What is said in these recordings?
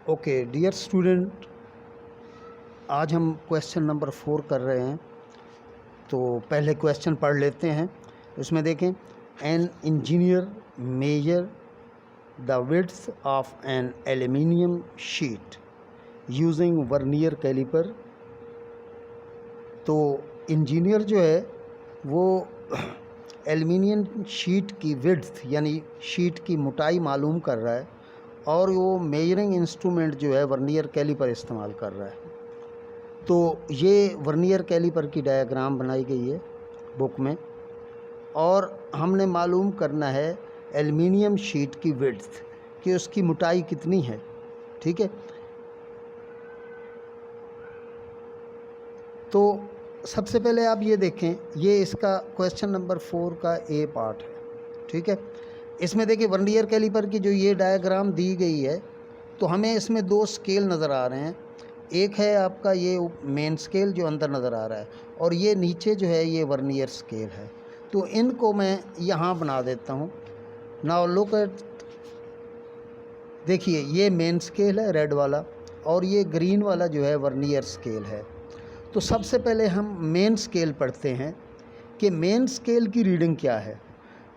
Okay dear student, आज हम question number 4 कर रहे हैं। तो पहले क्वेश्चन पढ़ लेते हैं। इसमें देखें, an engineer measure the width of an aluminium sheet using vernier caliper. तो इंजीनियर जो है वो एल्यूमिनियम शीट की विड्थ यानी शीट की मोटाई मालूम कर रहा है और वो मेजरिंग इंस्ट्रूमेंट जो है वर्नियर कैलिपर इस्तेमाल कर रहा है। तो ये वर्नियर कैलिपर की डायग्राम बनाई गई है बुक में और हमने मालूम करना है एल्युमिनियम शीट की विड्थ कि उसकी मोटाई कितनी है। ठीक है, तो सबसे पहले आप ये देखें, ये इसका क्वेश्चन नंबर 4 का ए पार्ट है। ठीक है, इसमें देखिए वर्नियर कैलिपर की जो ये डायग्राम दी गई है तो हमें इसमें 2 स्केल नज़र आ रहे हैं। एक है आपका ये मेन स्केल जो अंदर नज़र आ रहा है और ये नीचे जो है ये वर्नियर स्केल है। तो इनको मैं यहाँ बना देता हूँ। नाउ लुक एट, देखिए ये मेन स्केल है रेड वाला और ये ग्रीन वाला जो है वर्नियर स्केल है। तो सबसे पहले हम मेन स्केल पढ़ते हैं कि मेन स्केल की रीडिंग क्या है।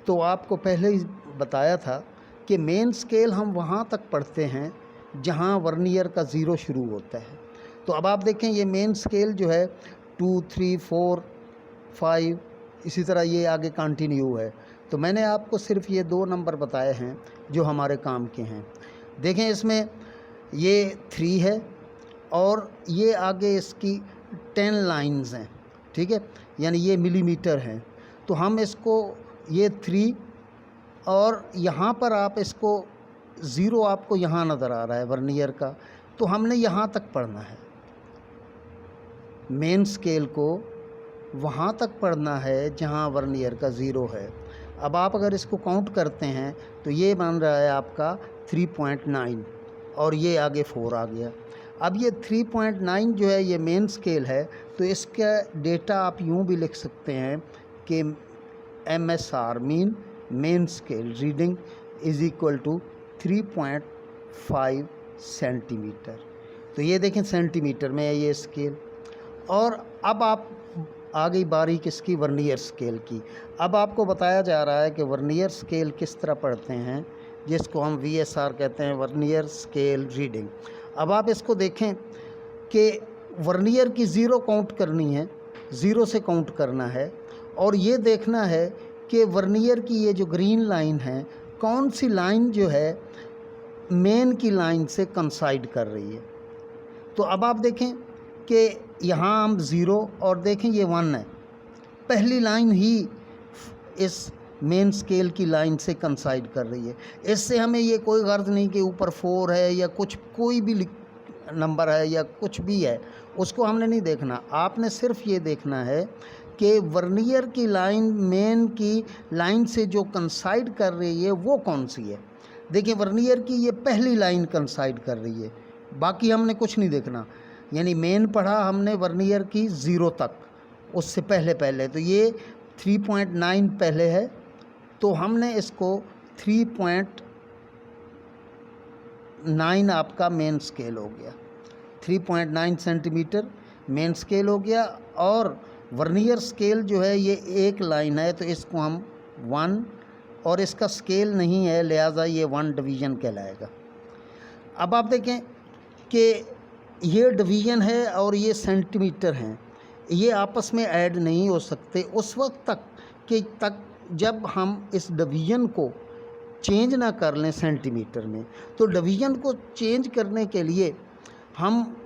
तो आपको पहले ही बताया था कि मेन स्केल हम वहाँ तक पढ़ते हैं जहाँ वर्नियर का 0 शुरू होता है। तो अब आप देखें ये मेन स्केल जो है 2, 3, 4, 5 इसी तरह ये आगे कंटिन्यू है। तो मैंने आपको सिर्फ ये 2 नंबर बताए हैं जो हमारे काम के हैं। देखें इसमें ये 3 है और ये आगे इसकी 10 लाइंस हैं। ठीक है, यानी ये मिलीमीटर हैं। तो हम इसको ये 3 और यहाँ पर आप इसको 0 आपको यहाँ नज़र आ रहा है वर्नियर का, तो हमने यहाँ तक पढ़ना है। मेन स्केल को वहाँ तक पढ़ना है जहाँ वर्नियर का 0 है। अब आप अगर इसको काउंट करते हैं तो ये बन रहा है आपका 3.9 और ये आगे 4 आ गया। अब ये 3.9 जो है ये मेन स्केल है, तो इसका डेटा आप यूँ भी लिख सकते हैं कि MSR mean main scale reading is equal to 3.5 centimetre. तो ये देखें सेंटीमीटर में है ये स्केल। और अब आप आ गई बारी किसकी, वर्नियर स्केल की। अब आपको बताया जा रहा है कि वर्नियर स्केल किस तरह पढ़ते हैं, जिसको हम VSR कहते हैं, वर्नियर स्केल रीडिंग। अब आप इसको देखें कि वर्नियर की 0 काउंट करनी है, 0 से काउंट करना है और ये देखना है कि वर्नियर की ये जो ग्रीन लाइन है कौन सी लाइन जो है मेन की लाइन से कंसाइड कर रही है। तो अब आप देखें कि यहाँ हम 0 और देखें ये 1 है, पहली लाइन ही इस मेन स्केल की लाइन से कंसाइड कर रही है। इससे हमें ये कोई गर्ज नहीं कि ऊपर 4 है या कुछ कोई भी नंबर है या कुछ भी है, उसको हमने नहीं देखना। आपने सिर्फ ये देखना है कि वर्नियर की लाइन मेन की लाइन से जो कंसाइड कर रही है वो कौन सी है। देखिए वर्नियर की ये पहली लाइन कंसाइड कर रही है, बाकी हमने कुछ नहीं देखना। यानी मेन पढ़ा हमने वर्नियर की 0 तक, उससे पहले तो ये 3.9 पहले है, तो हमने इसको 3.9 आपका मेन स्केल हो गया, 3.9 सेंटीमीटर मेन स्केल हो गया। और वर्नियर स्केल जो है ये एक लाइन है, तो इसको हम 1 और इसका स्केल नहीं है लिहाजा ये 1 डिवीज़न कहलाएगा। अब आप देखें कि ये डिवीज़न है और ये सेंटीमीटर हैं, ये आपस में ऐड नहीं हो सकते उस वक्त तक जब हम इस डिवीज़न को चेंज ना कर लें सेंटीमीटर में। तो डिवीज़न को चेंज करने के लिए हम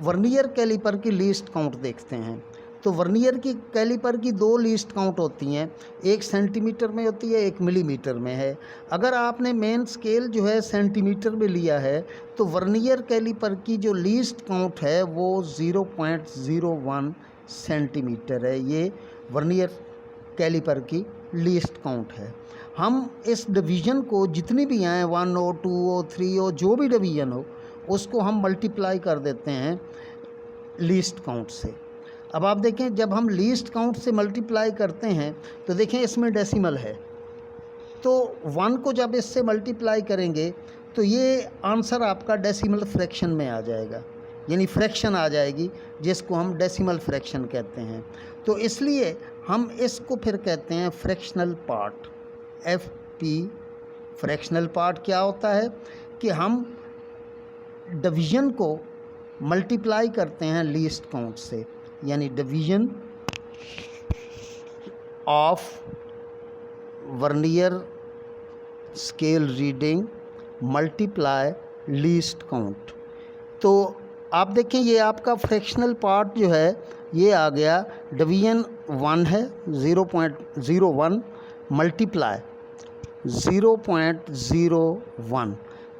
वर्नियर कैलिपर की लीस्ट काउंट देखते हैं। तो वर्नियर की कैलिपर की 2 लीस्ट काउंट होती हैं, एक सेंटीमीटर में होती है, एक मिलीमीटर में है। अगर आपने मेन स्केल जो है सेंटीमीटर में लिया है तो वर्नियर कैलिपर की जो लीस्ट काउंट है वो 0.01 सेंटीमीटर है। ये वर्नियर कैलिपर की लीस्ट काउंट है। हम इस डिवीज़न को जितनी भी आए 1 हो, 2 हो, 3 हो, जो भी डिवीज़न हो उसको हम मल्टीप्लाई कर देते हैं लीस्ट काउंट से। अब आप देखें जब हम लीस्ट काउंट से मल्टीप्लाई करते हैं तो देखें इसमें डेसिमल है, तो 1 को जब इससे मल्टीप्लाई करेंगे तो ये आंसर आपका डेसिमल फ्रैक्शन में आ जाएगा, यानी फ्रैक्शन आ जाएगी जिसको हम डेसिमल फ्रैक्शन कहते हैं। तो इसलिए हम इसको फिर कहते हैं fractional part, F P. Fractional part क्या होता है कि हम डिवीज़न को मल्टीप्लाई करते हैं लीस्ट काउंट से, यानी division of vernier scale reading multiply least count. तो आप देखें ये आपका फ्रैक्शनल पार्ट जो है ये आ गया, डिवीज़न 1 है 0.01 मल्टीप्लाई 0.01।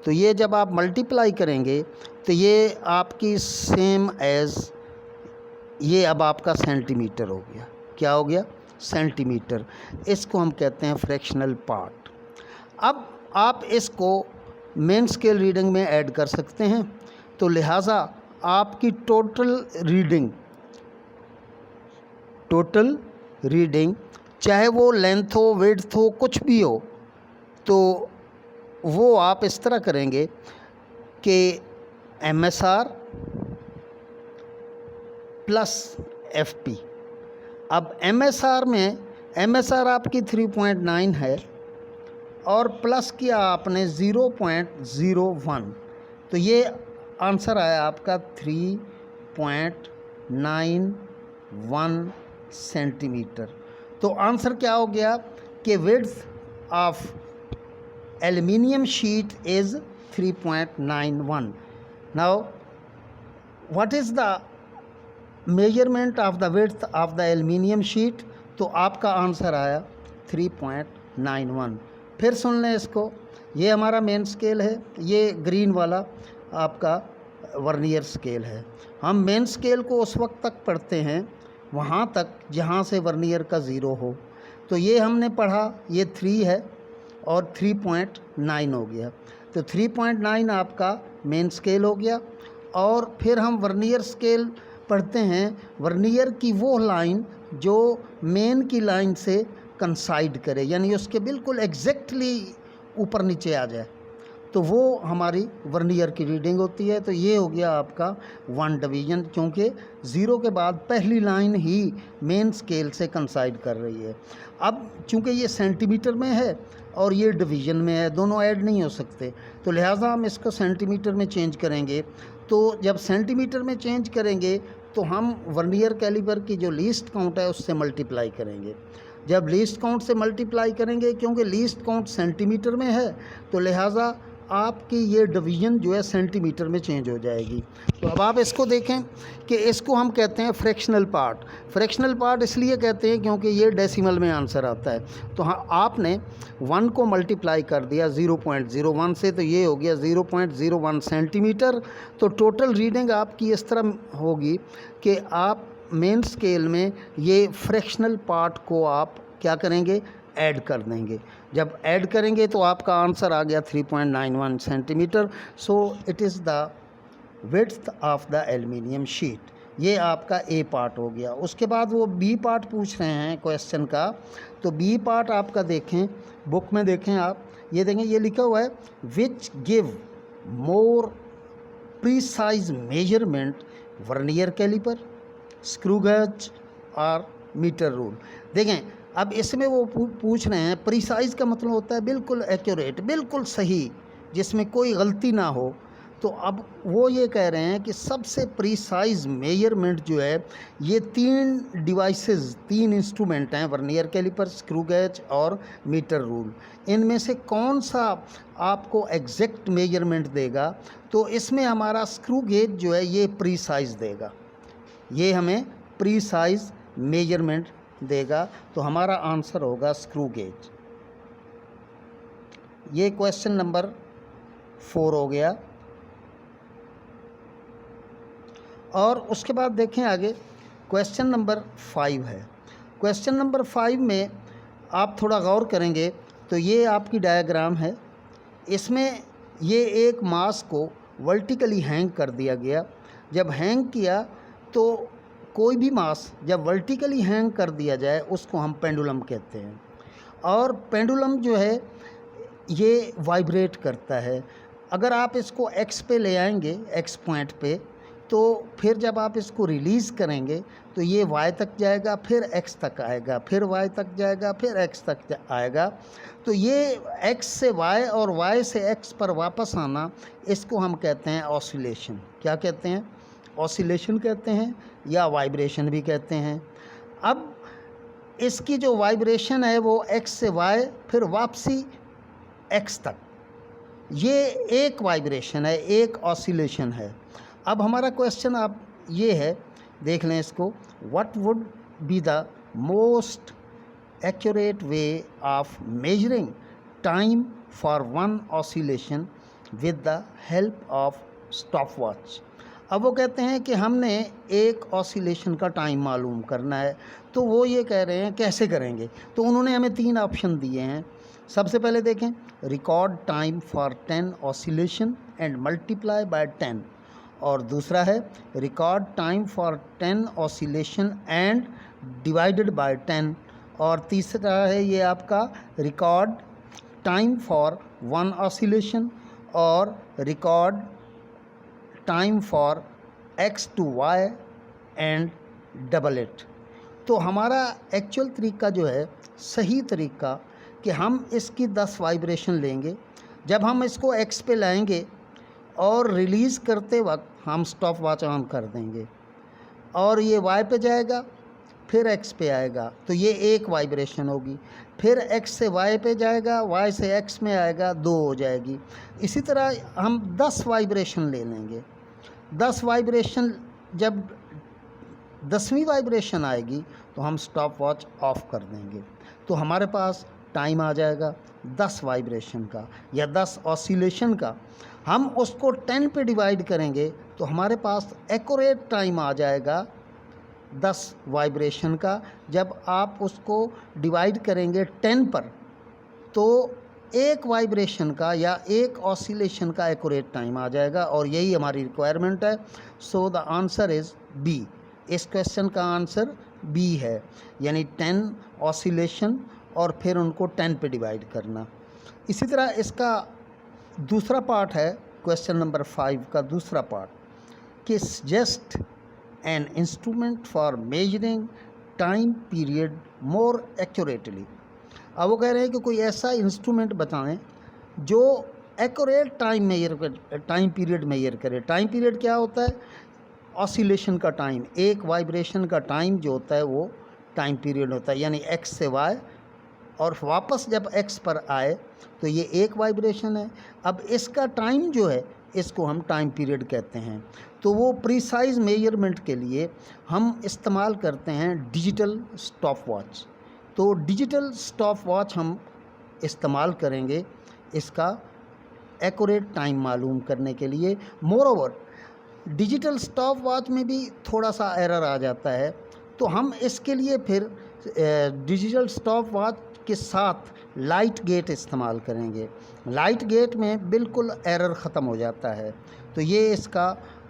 तो ये जब आप मल्टीप्लाई करेंगे तो ये आपकी सेम एज, ये अब आपका सेंटीमीटर हो गया। क्या हो गया? सेंटीमीटर। इसको हम कहते हैं फ्रैक्शनल पार्ट। अब आप इसको मेन स्केल रीडिंग में ऐड कर सकते हैं, तो लिहाजा आपकी टोटल रीडिंग चाहे वो लेंथ हो, विड्थ हो, कुछ भी हो, तो वो आप इस तरह करेंगे कि MSR प्लस FP। अब MSR आपकी 3.9 है और प्लस किया आपने 0.01, तो ये आंसर आया आपका 3.91 सेंटीमीटर। तो आंसर क्या हो गया कि width of aluminium sheet is 3.91। Now what is the measurement of the width of the aluminium sheet? तो आपका आंसर आया 3.91। फिर सुन लें इसको, ये हमारा मेन स्केल है, ये ग्रीन वाला आपका वर्नियर स्केल है। हम मेन स्केल को उस वक्त तक पढ़ते हैं वहाँ तक जहाँ से वर्नियर का 0 हो। तो ये हमने पढ़ा, ये 3 है और 3.9 हो गया, तो 3.9 आपका मेन स्केल हो गया। और फिर हम वर्नियर स्केल पढ़ते हैं, वर्नियर की वो लाइन जो मेन की लाइन से कंसाइड करे, यानी उसके बिल्कुल एग्जैक्टली ऊपर नीचे आ जाए, तो वो हमारी वर्नियर की रीडिंग होती है। तो ये हो गया आपका 1 डिवीज़न, क्योंकि 0 के बाद पहली लाइन ही मेन स्केल से कंसाइड कर रही है। अब चूँकि ये सेंटीमीटर में है और ये डिवीज़न में है, दोनों ऐड नहीं हो सकते, तो लिहाजा हम इसको सेंटीमीटर में चेंज करेंगे। तो जब सेंटीमीटर में चेंज करेंगे तो हम वर्नियर कैलिपर की जो लीस्ट काउंट है उससे मल्टीप्लाई करेंगे। जब लीस्ट काउंट से मल्टीप्लाई करेंगे, क्योंकि लीस्ट काउंट सेंटीमीटर में है, तो लिहाजा आपकी ये डिवीज़न जो है सेंटीमीटर में चेंज हो जाएगी। तो अब आप इसको देखें कि इसको हम कहते हैं फ्रैक्शनल पार्ट। फ्रैक्शनल पार्ट इसलिए कहते हैं क्योंकि ये डेसिमल में आंसर आता है। तो हाँ, आपने 1 को मल्टीप्लाई कर दिया 0.01 से, तो ये हो गया 0.01 सेंटीमीटर। तो टोटल रीडिंग आपकी इस तरह होगी कि आप मेन स्केल में ये फ्रैक्शनल पार्ट को आप क्या करेंगे? ऐड कर देंगे। जब ऐड करेंगे तो आपका आंसर आ गया 3.91 centimetre. So it is the width of the aluminium sheet. ये आपका ए पार्ट हो गया। उसके बाद वो बी पार्ट पूछ रहे हैं क्वेश्चन का, तो बी पार्ट आपका देखें, बुक में देखें आप, ये देखें, ये लिखा हुआ है which give more precise measurement vernier caliper, screw gauge और मीटर रूल। देखें, अब इसमें वो पूछ रहे हैं, प्रीसाइज का मतलब होता है बिल्कुल एक्यूरेट, बिल्कुल सही, जिसमें कोई गलती ना हो। तो अब वो ये कह रहे हैं कि सबसे प्रीसाइज मेजरमेंट जो है, ये 3 डिवाइसेस, 3 इंस्ट्रूमेंट हैं, वर्नियर कैलिपर, स्क्रू गेज और मीटर रूल। इनमें से कौन सा आपको एग्जैक्ट मेजरमेंट देगा? तो इसमें हमारा स्क्रू गेज जो है ये प्रीसाइज देगा, ये हमें प्रीसाइज मेजरमेंट देगा। तो हमारा आंसर होगा स्क्रू गेज। ये क्वेश्चन नंबर 4 हो गया। और उसके बाद देखें आगे, क्वेश्चन नंबर 5 है। क्वेश्चन नंबर 5 में आप थोड़ा गौर करेंगे तो ये आपकी डायग्राम है। इसमें ये एक मास को वर्टिकली हैंग कर दिया गया। जब हैंग किया तो कोई भी मास जब वर्टिकली हैंग कर दिया जाए उसको हम पेंडुलम कहते हैं। और पेंडुलम जो है ये वाइब्रेट करता है। अगर आप इसको x पे ले आएंगे, x पॉइंट पे, तो फिर जब आप इसको रिलीज़ करेंगे तो ये y तक जाएगा, फिर x तक आएगा, फिर y तक जाएगा, फिर x तक आएगा। तो ये x से y और y से x पर वापस आना, इसको हम कहते हैं ऑसिलेशन। क्या कहते हैं? ऑसिलेशन कहते हैं या वाइब्रेशन भी कहते हैं। अब इसकी जो वाइब्रेशन है वो x से y फिर वापसी x तक, ये एक वाइब्रेशन है, एक ऑसिलेशन है। अब हमारा क्वेश्चन आप ये है, देख लें इसको, what would be the most accurate way of measuring time for one oscillation with the help of stop watch. अब वो कहते हैं कि हमने एक ऑसिलेशन का टाइम मालूम करना है, तो वो ये कह रहे हैं कैसे करेंगे। तो उन्होंने हमें 3 ऑप्शन दिए हैं। सबसे पहले देखें, record time for 10 oscillation and multiply by 10, और दूसरा है record time for 10 oscillation and divided by 10, और तीसरा है ये आपका रिकॉर्ड टाइम फॉर 1 ऑसिलेशन और record time for x to y and double it. तो हमारा एक्चुअल तरीका जो है, सही तरीका, कि हम इसकी 10 वाइब्रेशन लेंगे, जब हम इसको x पे लाएंगे और रिलीज़ करते वक्त हम स्टॉप वॉच ऑन कर देंगे, और ये y पे जाएगा, फिर x पे आएगा, तो ये एक वाइब्रेशन होगी। फिर x से y पे जाएगा, y से x में आएगा, 2 हो जाएगी। इसी तरह हम 10 वाइब्रेशन ले लेंगे। 10 वाइब्रेशन, जब 10वीं वाइब्रेशन आएगी तो हम स्टॉप वॉच ऑफ कर देंगे, तो हमारे पास टाइम आ जाएगा 10 वाइब्रेशन का या 10 ऑसिलेशन का। हम उसको 10 पे डिवाइड करेंगे तो हमारे पास एक्यूरेट टाइम आ जाएगा 10 वाइब्रेशन का। जब आप उसको डिवाइड करेंगे 10 पर, तो एक वाइब्रेशन का या एक ऑसिलेशन का एक्यूरेट टाइम आ जाएगा, और यही हमारी रिक्वायरमेंट है। So the answer is b. इस क्वेश्चन का आंसर बी है, यानी 10 ऑसिलेशन और फिर उनको 10 पे डिवाइड करना। इसी तरह इसका दूसरा पार्ट है, क्वेश्चन नंबर 5 का दूसरा पार्ट, कि suggest an instrument for measuring time period more accurately. अब वो कह रहे हैं कि कोई ऐसा इंस्ट्रूमेंट बताएं जो एक्यूरेट टाइम पीरियड मेजर करे। टाइम पीरियड क्या होता है? ऑसिलेशन का टाइम, एक वाइब्रेशन का टाइम जो होता है वो टाइम पीरियड होता है, यानी x से y, और वापस जब x पर आए तो ये एक वाइब्रेशन है। अब इसका टाइम जो है, इसको हम टाइम पीरियड कहते हैं। तो वो प्रिसाइज मेजरमेंट के लिए हम इस्तेमाल करते हैं डिजिटल स्टॉप वॉच। तो डिजिटल स्टॉप वॉच हम इस्तेमाल करेंगे इसका एक्यूरेट टाइम मालूम करने के लिए। मोरओवर, डिजिटल स्टॉप वॉच में भी थोड़ा सा एरर आ जाता है, तो हम इसके लिए फिर डिजिटल स्टॉप वॉच के साथ लाइट गेट इस्तेमाल करेंगे। लाइट गेट में बिल्कुल एरर ख़त्म हो जाता है। तो ये इसका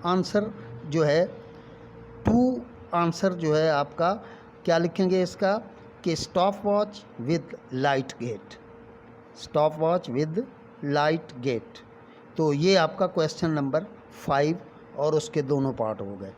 आंसर जो है, 2 आंसर जो है आपका, क्या लिखेंगे इसका, कि stop watch with light gate, stop watch with light gate. तो ये आपका क्वेश्चन नंबर 5 और उसके दोनों पार्ट हो गए।